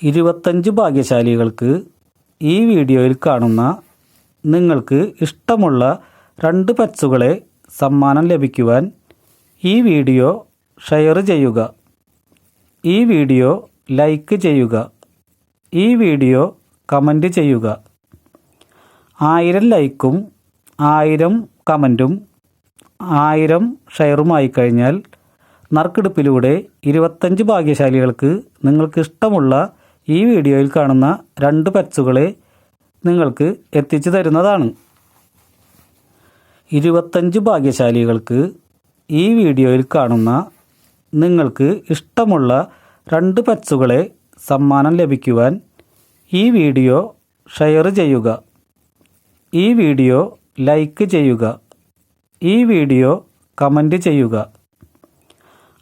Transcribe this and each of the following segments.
25 ഭാഗ്യശാലികൾക്ക് ഈ വീഡിയോയിൽ കാണുന്ന നിങ്ങൾക്ക് ഇഷ്ടമുള്ള 2 പെറ്റ്സുകളെ സമ്മാനം ലഭിക്കുവാൻ ഈ വീഡിയോ ഷെയർ ചെയ്യുക, ഈ വീഡിയോ ലൈക്ക് ചെയ്യുക, ഈ വീഡിയോ കമൻറ്റ് ചെയ്യുക. 1000 ലൈക്കും 1000 കമൻറ്റും 1000 ഷെയറുമായി കഴിഞ്ഞാൽ നറുക്കെടുപ്പിലൂടെ 25 ഭാഗ്യശാലികൾക്ക് നിങ്ങൾക്ക് ഇഷ്ടമുള്ള ഈ വീഡിയോയിൽ കാണുന്ന 2 പെറ്റ്സുകളെ നിങ്ങൾക്ക് എത്തിച്ചു തരുന്നതാണ്. 25 ഭാഗ്യശാലികൾക്ക് ഈ വീഡിയോയിൽ കാണുന്ന നിങ്ങൾക്ക് ഇഷ്ടമുള്ള 2 പെറ്റ്സുകളെ സമ്മാനം ലഭിക്കുവാൻ ഈ വീഡിയോ ഷെയർ ചെയ്യുക, ഈ വീഡിയോ ലൈക്ക് ചെയ്യുക, ഈ വീഡിയോ കമൻറ്റ് ചെയ്യുക.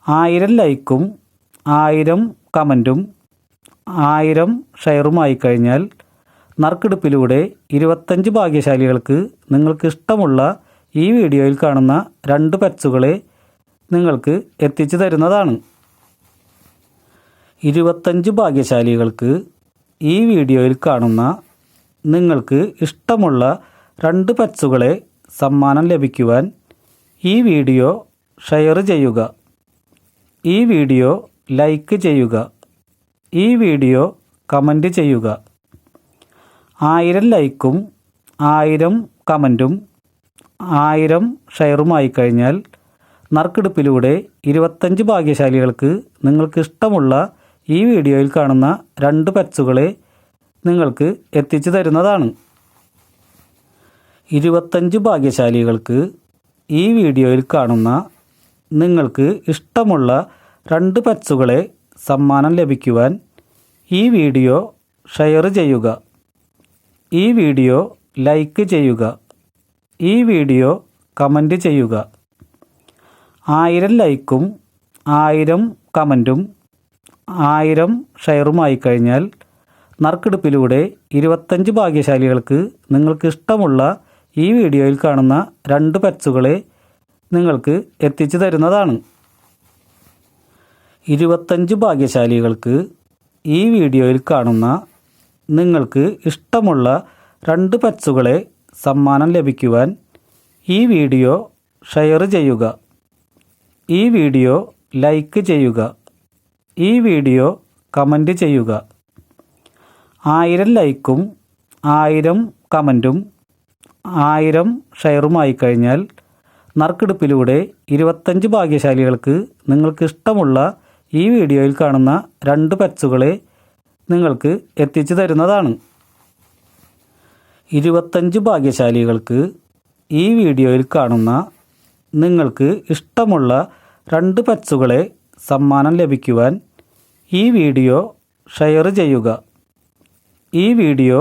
1000 ലൈക്കും 1000 കമൻറ്റും 1000 ഷെയറുമായി കഴിഞ്ഞാൽ നറുക്കെടുപ്പിലൂടെ 25 ഭാഗ്യശാലികൾക്ക് നിങ്ങൾക്ക് ഇഷ്ടമുള്ള ഈ വീഡിയോയിൽ കാണുന്ന 2 പെറ്റ്സുകളെ നിങ്ങൾക്ക് എത്തിച്ചു തരുന്നതാണ്. 25 ഭാഗ്യശാലികൾക്ക് ഈ വീഡിയോയിൽ കാണുന്ന നിങ്ങൾക്ക് ഇഷ്ടമുള്ള 2 പെറ്റ്സുകളെ സമ്മാനം ലഭിക്കുവാൻ ഈ വീഡിയോ ഷെയർ ചെയ്യുക, ഈ വീഡിയോ ലൈക്ക് ചെയ്യുക, ഈ വീഡിയോ കമൻറ്റ് ചെയ്യുക. 1000 ലൈക്കും 1000 കമൻറ്റും 1000 ഷെയറുമായി കഴിഞ്ഞാൽ നറുക്കെടുപ്പിലൂടെ 25 ഭാഗ്യശാലികൾക്ക് നിങ്ങൾക്ക് ഇഷ്ടമുള്ള ഈ വീഡിയോയിൽ കാണുന്ന 2 പെറ്റ്സുകളെ നിങ്ങൾക്ക് എത്തിച്ചു തരുന്നതാണ്. 25 ഭാഗ്യശാലികൾക്ക് ഈ വീഡിയോയിൽ കാണുന്ന നിങ്ങൾക്ക് ഇഷ്ടമുള്ള 2 പെറ്റ്സുകളെ സമ്മാനം ലഭിക്കുവാൻ ഈ വീഡിയോ ഷെയർ ചെയ്യുക, ഈ വീഡിയോ ലൈക്ക് ചെയ്യുക, ഈ വീഡിയോ കമൻറ്റ് ചെയ്യുക. 1000 ലൈക്കും 1000 കമൻറ്റും 1000 ഷെയറുമായി കഴിഞ്ഞാൽ നറുക്കെടുപ്പിലൂടെ 25 ഭാഗ്യശാലികൾക്ക് നിങ്ങൾക്ക് ഇഷ്ടമുള്ള ഈ വീഡിയോയിൽ കാണുന്ന 2 പെറ്റ്സുകളെ നിങ്ങൾക്ക് എത്തിച്ചു തരുന്നതാണ്. 25 ഭാഗ്യശാലികൾക്ക് ഈ വീഡിയോയിൽ കാണുന്ന നിങ്ങൾക്ക് ഇഷ്ടമുള്ള 2 പെറ്റ്സുകളെ സമ്മാനം ലഭിക്കുവാൻ ഈ വീഡിയോ ഷെയർ ചെയ്യുക, ഈ വീഡിയോ ലൈക്ക് ചെയ്യുക, ഈ വീഡിയോ കമൻറ്റ് ചെയ്യുക. 1000 ലൈക്കും 1000 കമൻറ്റും 1000 ഷെയറുമായി കഴിഞ്ഞാൽ നറുക്കെടുപ്പിലൂടെ 25 ഭാഗ്യശാലികൾക്ക് നിങ്ങൾക്ക് ഇഷ്ടമുള്ള ഈ വീഡിയോയിൽ കാണുന്ന 2 പെറ്റ്സുകളെ നിങ്ങൾക്ക് എത്തിച്ചു തരുന്നതാണ്. 25 ഭാഗ്യശാലികൾക്ക് ഈ വീഡിയോയിൽ കാണുന്ന നിങ്ങൾക്ക് ഇഷ്ടമുള്ള 2 പെറ്റ്സുകളെ സമ്മാനം ലഭിക്കുവാൻ ഈ വീഡിയോ ഷെയർ ചെയ്യുക, ഈ വീഡിയോ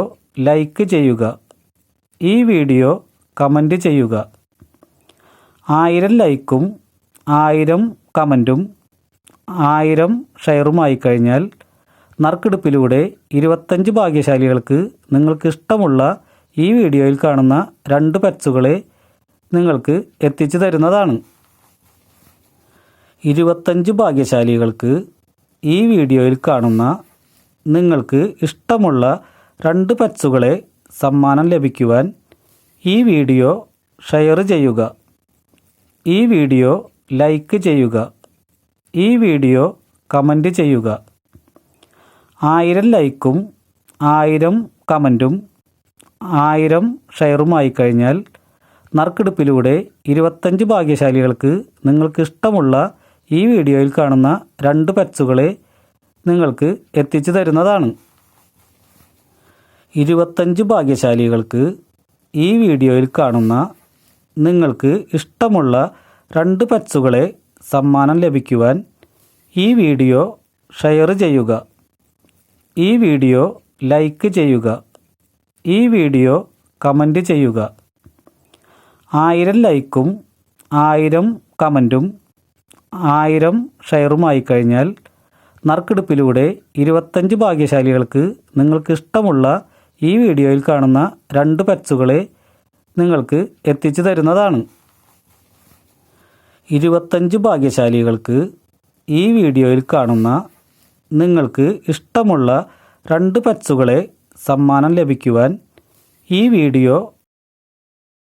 ലൈക്ക് ചെയ്യുക, ഈ വീഡിയോ കമൻറ്റ് ചെയ്യുക. 1000 ലൈക്കും 1000 കമൻറ്റും 1000 ഷെയറുമായി കഴിഞ്ഞാൽ നറുക്കെടുപ്പിലൂടെ 25 ഭാഗ്യശാലികൾക്ക് നിങ്ങൾക്ക് ഇഷ്ടമുള്ള ഈ വീഡിയോയിൽ കാണുന്ന 2 പെറ്റ്സുകളെ നിങ്ങൾക്ക് എത്തിച്ചു തരുന്നതാണ്. 25 ഭാഗ്യശാലികൾക്ക് ഈ വീഡിയോയിൽ കാണുന്ന നിങ്ങൾക്ക് ഇഷ്ടമുള്ള 2 പെറ്റ്സുകളെ സമ്മാനം ലഭിക്കുവാൻ ഈ വീഡിയോ ഷെയർ ചെയ്യുക, ഈ വീഡിയോ ലൈക്ക് ചെയ്യുക, ഈ വീഡിയോ കമൻറ്റ് ചെയ്യുക. 1000 ലൈക്കും 1000 കമൻറ്റും 1000 ഷെയറുമായി കഴിഞ്ഞാൽ നറുക്കെടുപ്പിലൂടെ 25 ഭാഗ്യശാലികൾക്ക് നിങ്ങൾക്ക് ഇഷ്ടമുള്ള ഈ വീഡിയോയിൽ കാണുന്ന 2 പെറ്റ്സുകളെ നിങ്ങൾക്ക് എത്തിച്ചു തരുന്നതാണ്. 25 ഭാഗ്യശാലികൾക്ക് ഈ വീഡിയോയിൽ കാണുന്ന നിങ്ങൾക്ക് ഇഷ്ടമുള്ള 2 പെറ്റ്സുകളെ സമ്മാനം ലഭിക്കുവാൻ ഈ വീഡിയോ ഷെയർ ചെയ്യുക, ഈ വീഡിയോ ലൈക്ക് ചെയ്യുക, ഈ വീഡിയോ കമൻറ്റ് ചെയ്യുക. 1000 ലൈക്കും 1000 കമൻറ്റും 1000 ഷെയറുമായി കഴിഞ്ഞാൽ നറുക്കെടുപ്പിലൂടെ 25 ഭാഗ്യശാലികൾക്ക് നിങ്ങൾക്ക് ഇഷ്ടമുള്ള ഈ വീഡിയോയിൽ കാണുന്ന 2 പെറ്റ്സുകളെ നിങ്ങൾക്ക് എത്തിച്ചു തരുന്നതാണ്. 25 ഭാഗ്യശാലികൾക്ക് ഈ വീഡിയോയിൽ കാണുന്ന നിങ്ങൾക്ക് ഇഷ്ടമുള്ള 2 പറ്റ്സുകളെ സമ്മാനം ലഭിക്കുവാൻ ഈ വീഡിയോ